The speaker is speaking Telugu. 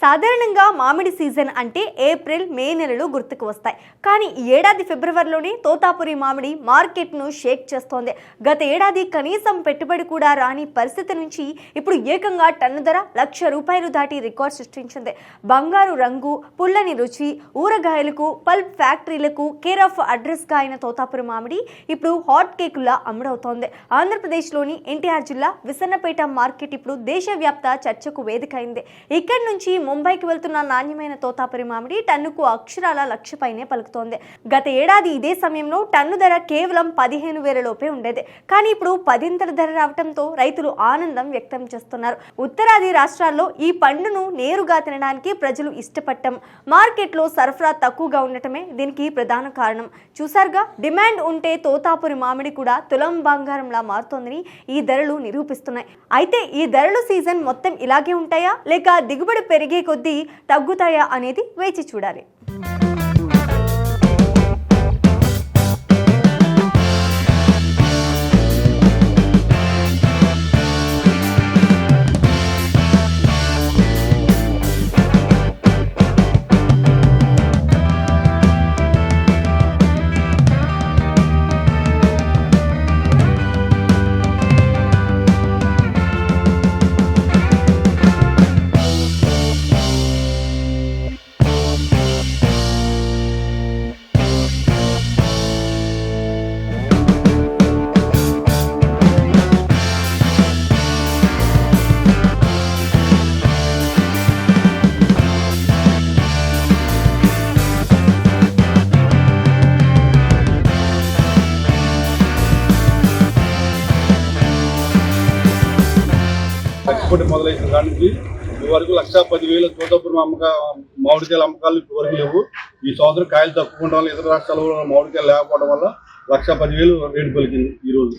సాధారణంగా మామిడి సీజన్ అంటే ఏప్రిల్ మే నెలలు గుర్తుకు వస్తాయి. కానీ ఈ ఏడాది ఫిబ్రవరిలోనే తోతాపురి మామిడి మార్కెట్ను షేక్ చేస్తోంది. గత ఏడాది కనీసం పెట్టుబడి కూడా రాని పరిస్థితి నుంచి ఇప్పుడు ఏకంగా టన్ను ధర ₹1,00,000 దాటి రికార్డ్ సృష్టించింది. బంగారు రంగు, పుల్లని రుచి, ఊరగాయలకు, పల్ప్ ఫ్యాక్టరీలకు కేర్ ఆఫ్ అడ్రస్గా అయిన తోతాపురి మామిడి ఇప్పుడు హాట్ కేకులా అమ్ముడవుతోంది. ఆంధ్రప్రదేశ్లోని ఎన్టీఆర్ జిల్లా విసన్నపేట మార్కెట్ ఇప్పుడు దేశవ్యాప్త చర్చకు వేదిక అయింది. ఇక్కడి నుంచి ముంబైకి వెళ్తున్న నాణ్యమైన తోతాపురి మామిడి టన్నుకు అక్షరాల 1,00,000 పైనే పలుకుతోంది. గత ఏడాది ఇదే సమయంలో టన్ను ధర కేవలం 15,000 లోపే ఉండేది. కానీ ఇప్పుడు 10ంతల ధర రావడంతో రైతులు ఆనందం వ్యక్తం చేస్తున్నారు. ఉత్తరాది రాష్ట్రాల్లో ఈ పండును నేరుగా తినడానికి ప్రజలు ఇష్టపడటం, మార్కెట్లో సరఫరా తక్కువగా ఉండటమే దీనికి ప్రధాన కారణం. చూసారుగా, డిమాండ్ ఉంటే తోతాపురి మామిడి కూడా తులం బంగారంలా మారుతోందని ఈ ధరలు నిరూపిస్తున్నాయి. అయితే ఈ ధరలు సీజన్ మొత్తం ఇలాగే ఉంటాయా, లేక దిగుబడి పెరిగే కొద్దీ తగ్గుతాయా అనేది వేచి చూడాలి. ఎక్స్పోర్ట్ మొదలైన కాడి నుంచి ఇవరకు 1,10,000 తోతాపురి మామిడికాయల అమ్మకాలు ఇప్పటివరకు లేవు. ఈ సంవత్సరం కాయలు తక్కువ ఉండడం వల్ల, ఇతర రాష్ట్రాల్లో మామిడికాయలు లేకపోవడం వల్ల 1,10,000 రేటు పలికింది ఈ రోజు.